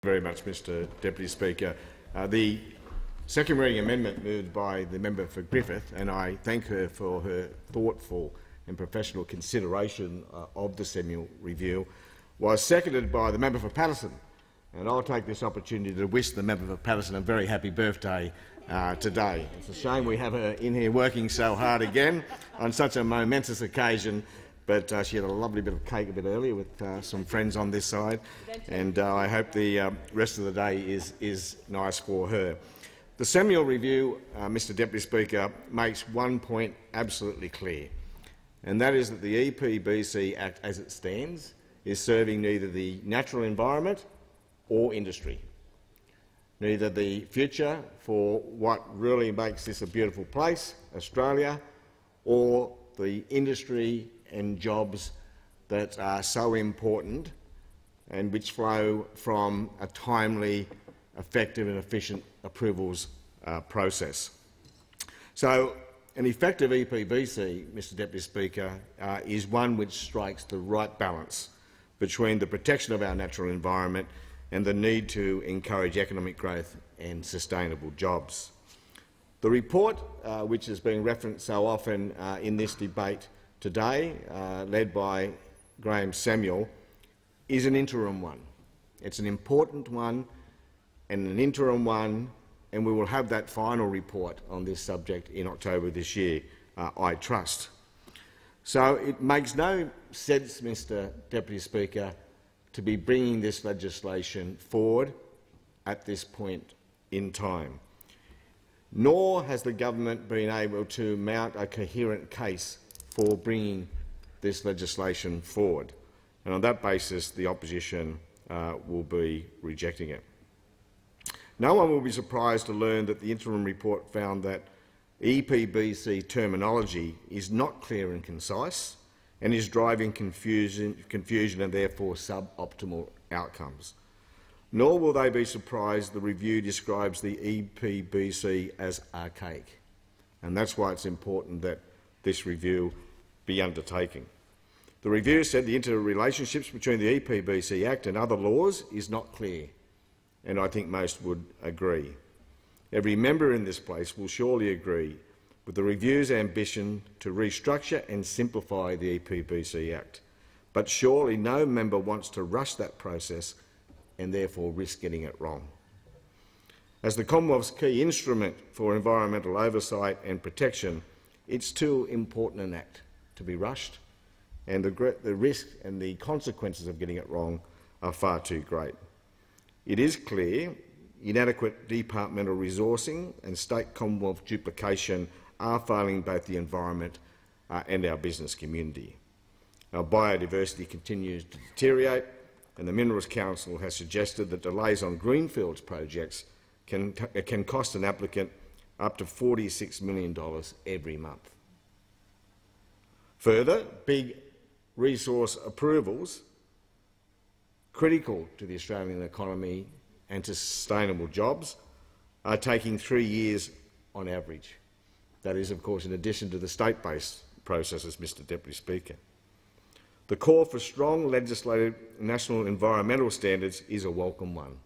Very much, Mr Deputy Speaker. The second reading amendment moved by the member for Griffith, and I thank her for her thoughtful and professional consideration of the Samuel review, was seconded by the member for Patterson. And I'll take this opportunity to wish the member for Patterson a very happy birthday today. It's a shame we have her in here working so hard again on such a momentous occasion. But she had a lovely bit of cake a bit earlier with some friends on this side, and I hope the rest of the day is nice for her. The Samuel review, Mr Deputy Speaker, makes one point absolutely clear, and that is that the EPBC Act as it stands is serving neither the natural environment or industry, neither the future for what really makes this a beautiful place, Australia, or the industry and jobs that are so important and which flow from a timely, effective and efficient approvals process. So an effective EPBC, Mr Deputy Speaker, is one which strikes the right balance between the protection of our natural environment and the need to encourage economic growth and sustainable jobs. The report, which is being referenced so often in this debate today, led by Graham Samuel, is an interim one. It's an important one and an interim one, and we will have that final report on this subject in October this year, I trust. So it makes no sense, Mr Deputy Speaker, to be bringing this legislation forward at this point in time. Nor has the government been able to mount a coherent case for bringing this legislation forward. And on that basis, the opposition will be rejecting it. No one will be surprised to learn that the interim report found that EPBC terminology is not clear and concise and is driving confusion and therefore suboptimal outcomes. Nor will they be surprised the review describes the EPBC as archaic. And that's why it's important that this review be undertaken. The review said the interrelationships between the EPBC Act and other laws is not clear, and I think most would agree. Every member in this place will surely agree with the review's ambition to restructure and simplify the EPBC Act, but surely no member wants to rush that process and therefore risk getting it wrong. As the Commonwealth's key instrument for environmental oversight and protection, it's too important an act to be rushed, and the risk and the consequences of getting it wrong are far too great. It is clear inadequate departmental resourcing and state Commonwealth duplication are failing both the environment and our business community. Our biodiversity continues to deteriorate, and the Minerals Council has suggested that delays on greenfields projects can cost an applicant up to $46 million every month. Further, big resource approvals, critical to the Australian economy and to sustainable jobs, are taking 3 years on average. That is, of course, in addition to the state-based processes, Mr Deputy Speaker. The call for strong legislative national environmental standards is a welcome one,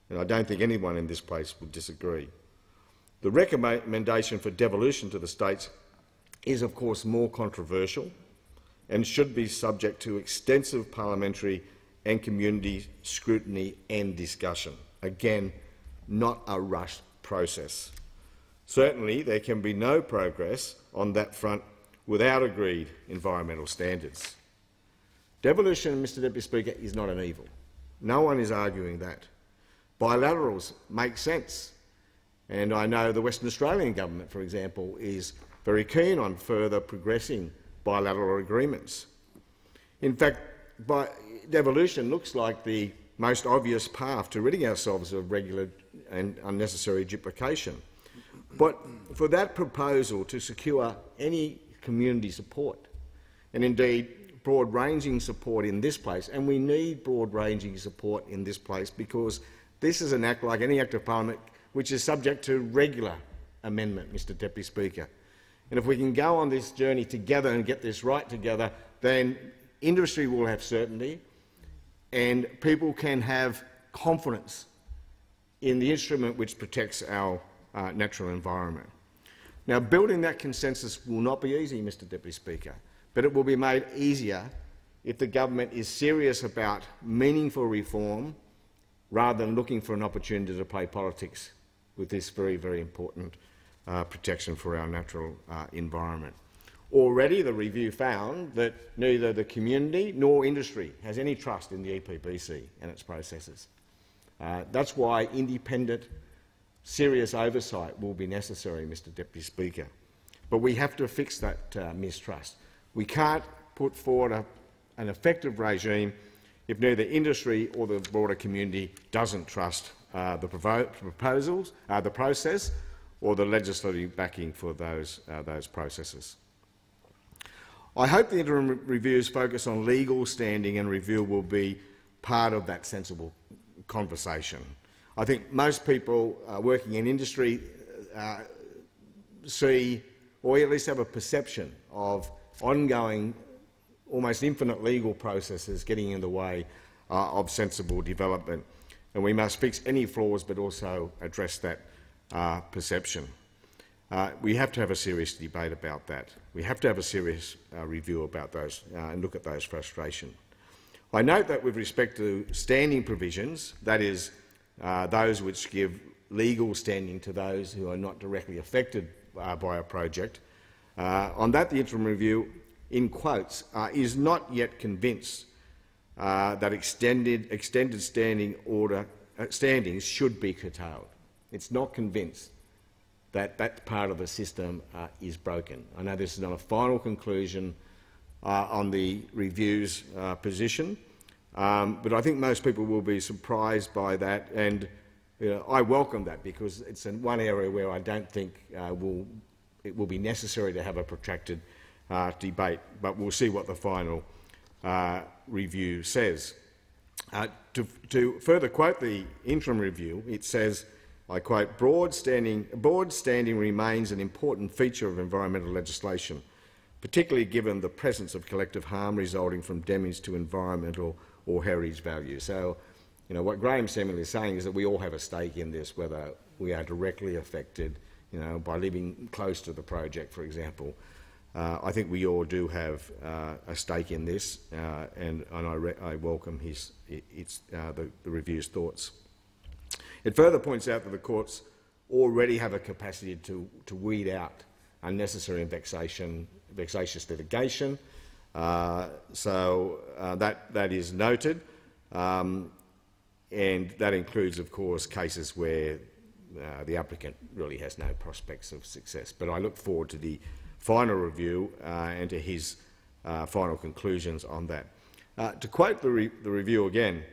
and I don't think anyone in this place would disagree. The recommendation for devolution to the states is, of course, more controversial and should be subject to extensive parliamentary and community scrutiny and discussion. Again, not a rushed process. Certainly, there can be no progress on that front without agreed environmental standards. Devolution, Mr Deputy Speaker, is not an evil. No one is arguing that. Bilaterals make sense, and I know the Western Australian government, for example, is very keen on further progressing bilateral agreements. In fact, devolution looks like the most obvious path to ridding ourselves of regular and unnecessary duplication. But for that proposal to secure any community support, and indeed broad-ranging support in this place, and we need broad-ranging support in this place because this is an act like any act of parliament which is subject to regular amendment, Mr Deputy Speaker. And if we can go on this journey together and get this right together, then industry will have certainty and people can have confidence in the instrument which protects our natural environment. Now, building that consensus will not be easy, Mr Deputy Speaker, but it will be made easier if the government is serious about meaningful reform rather than looking for an opportunity to play politics with this very, very important protection for our natural environment. Already the review found that neither the community nor industry has any trust in the EPBC and its processes. That's why independent, serious oversight will be necessary, Mr Deputy Speaker. But we have to fix that mistrust. We can't put forward an effective regime if neither industry or the broader community doesn't trust the proposals, the process, or the legislative backing for those processes. I hope the interim reviews focus on legal standing and review will be part of that sensible conversation. I think most people working in industry see, or at least have a perception of, ongoing, almost infinite legal processes getting in the way of sensible development. And we must fix any flaws but also address that perception. We have to have a serious debate about that. We have to have a serious review about those and look at those frustrations. I note that with respect to standing provisions, that is, those which give legal standing to those who are not directly affected by a project, on that the interim review, in quotes, is not yet convinced that extended standings should be curtailed. It's not convinced that that part of the system is broken. I know this is not a final conclusion on the review's position, but I think most people will be surprised by that, and I welcome that because it's in one area where I don't think it will be necessary to have a protracted debate, but we'll see what the final review says. To further quote the interim review, it says, I quote, broad standing remains an important feature of environmental legislation, particularly given the presence of collective harm resulting from damage to environmental or heritage values. So, what Graham Samuel is saying is that we all have a stake in this, whether we are directly affected, by living close to the project, for example. I think we all do have a stake in this, and I welcome the review's thoughts. It further points out that the courts already have a capacity to weed out unnecessary and vexatious litigation, so that is noted, and that includes, of course, cases where the applicant really has no prospects of success. But I look forward to the final review and to his final conclusions on that. To quote the review again,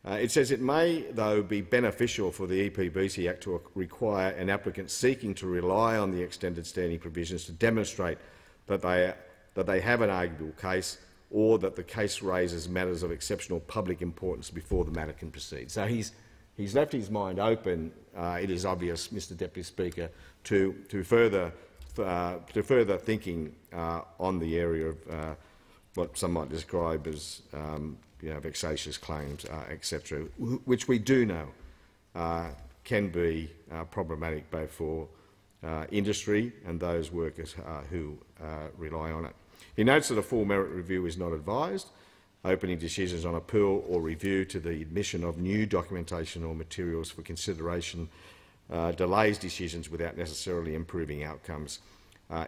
it says it may, though, be beneficial for the EPBC Act to require an applicant seeking to rely on the extended standing provisions to demonstrate that they have an arguable case, or that the case raises matters of exceptional public importance before the matter can proceed. So he's left his mind open, it is obvious, Mr Deputy Speaker, to further thinking on the area of what some might describe as vexatious claims, etc., which we do know can be problematic both for industry and those workers who rely on it. He notes that a full merit review is not advised, opening decisions on appeal or review to the admission of new documentation or materials for consideration delays decisions without necessarily improving outcomes.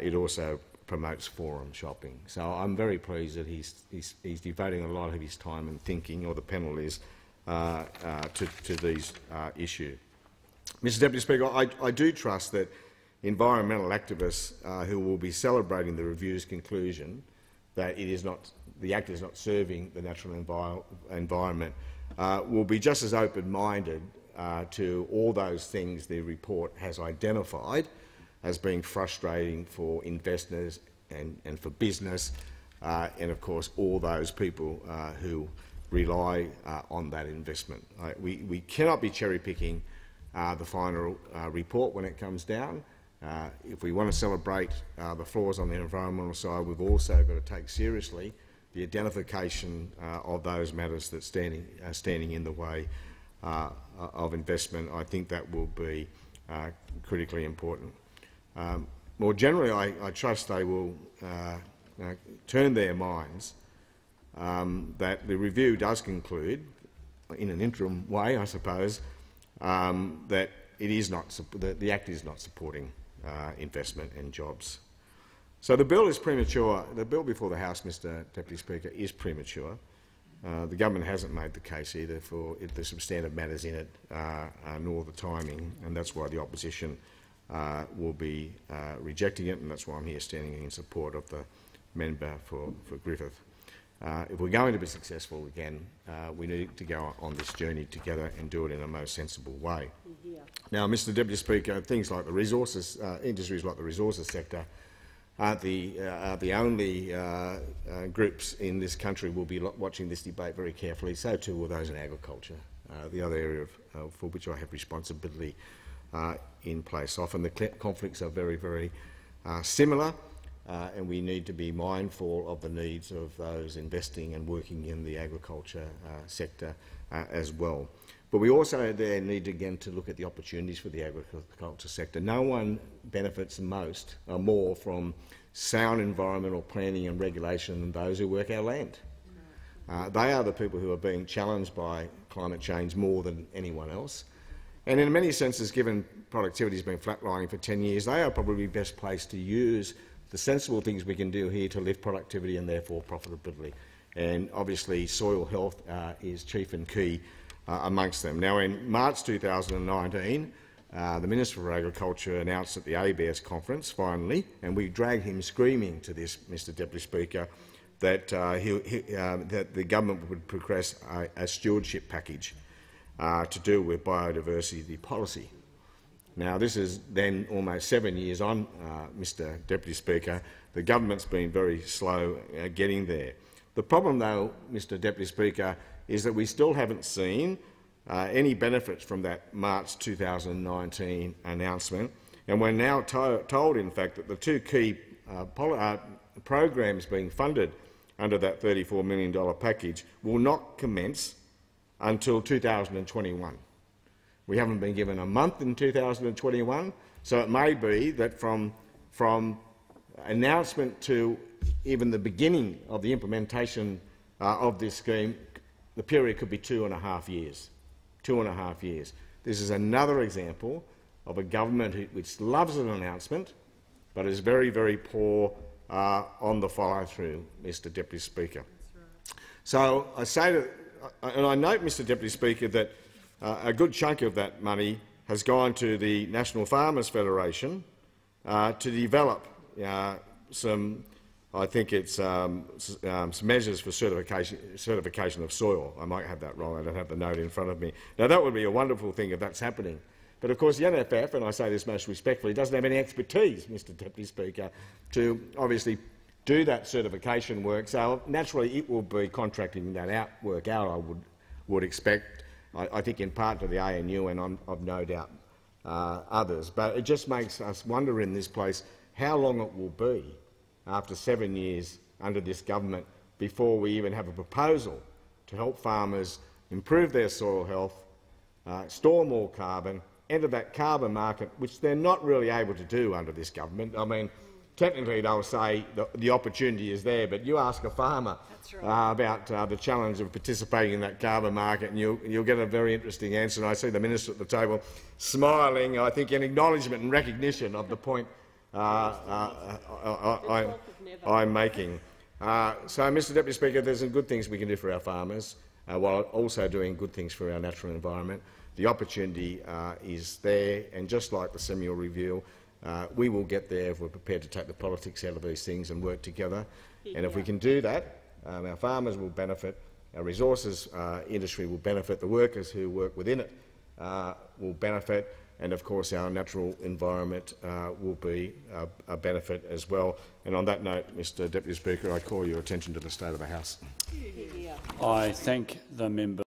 It also promotes forum shopping. So I'm very pleased that he's devoting a lot of his time and thinking, or the panel is, to these issues. Mr Deputy Speaker, I do trust that environmental activists who will be celebrating the review's conclusion that the Act is not serving the natural environment will be just as open-minded to all those things the report has identified as being frustrating for investors and for business, and of course all those people who rely on that investment. We cannot be cherry-picking the final report when it comes down. If we want to celebrate the flaws on the environmental side, we've also got to take seriously the identification of those matters that are standing in the way of investment, I think that will be critically important. More generally, I trust they will turn their minds that the review does conclude, in an interim way, I suppose, that it is not the Act is not supporting investment and jobs. So the bill is premature. The bill before the House, Mr Deputy Speaker, is premature. The government hasn't made the case either for the substantive matters in it, nor the timing, and that's why the opposition will be rejecting it, and that's why I'm here standing in support of the member for Griffith. If we're going to be successful again, we need to go on this journey together and do it in a most sensible way. Now, Mr Deputy Speaker, things like the resources, industries like the resources sector, aren't the only groups in this country will be watching this debate very carefully. So too will those in agriculture, the other area for which I have responsibility in place. Often the conflicts are very, very similar, and we need to be mindful of the needs of those investing and working in the agriculture sector as well. But we also there need again to look at the opportunities for the agriculture sector. No one benefits more from sound environmental planning and regulation than those who work our land. They are the people who are being challenged by climate change more than anyone else. And in many senses, given productivity has been flatlining for 10 years, they are probably best placed to use the sensible things we can do here to lift productivity and therefore profitability. And obviously soil health is chief and key amongst them. Now, in March 2019, the Minister for Agriculture announced at the ABS conference, finally, and we dragged him screaming to this, Mr Deputy Speaker, that, that the government would progress a stewardship package to deal with biodiversity policy. Now, this is then almost 7 years on, Mr Deputy Speaker. The government's been very slow getting there. The problem, though, Mr Deputy Speaker, is that we still haven't seen any benefits from that March 2019 announcement, and we're now told, in fact, that the two key programs being funded under that $34 million package will not commence until 2021. We haven't been given a month in 2021, so it may be that from announcement to even the beginning of the implementation of this scheme, the period could be 2.5 years. 2.5 years. This is another example of a government which loves an announcement but is very, very poor on the follow-through, Mr Deputy Speaker. So I say that, and I note, Mr Deputy Speaker, that a good chunk of that money has gone to the National Farmers Federation to develop some, I think it's some measures for certification of soil. I might have that wrong. I don't have the note in front of me. Now, that would be a wonderful thing if that's happening. But of course the NFF, and I say this most respectfully, doesn't have any expertise, Mr Deputy Speaker, to obviously do that certification work. So naturally it will be contracting that work out, I would expect. I think in part to the ANU, and I've no doubt others. But it just makes us wonder in this place how long it will be after 7 years under this government before we even have a proposal to help farmers improve their soil health, store more carbon, enter that carbon market, which they're not really able to do under this government. I mean, technically they'll say the opportunity is there, but you ask a farmer about the challenge of participating in that carbon market and you'll get a very interesting answer. And I see the Minister at the table smiling, I think in acknowledgement and recognition of the point I'm making. So, Mr Deputy Speaker, there's some good things we can do for our farmers while also doing good things for our natural environment. The opportunity is there, and just like the Samuel Review, we will get there if we're prepared to take the politics out of these things and work together. And if we can do that, our farmers will benefit, our resources industry will benefit, the workers who work within it will benefit, and of course our natural environment will be a benefit as well. And on that note, Mr Deputy Speaker, I call your attention to the state of the House. I thank the member.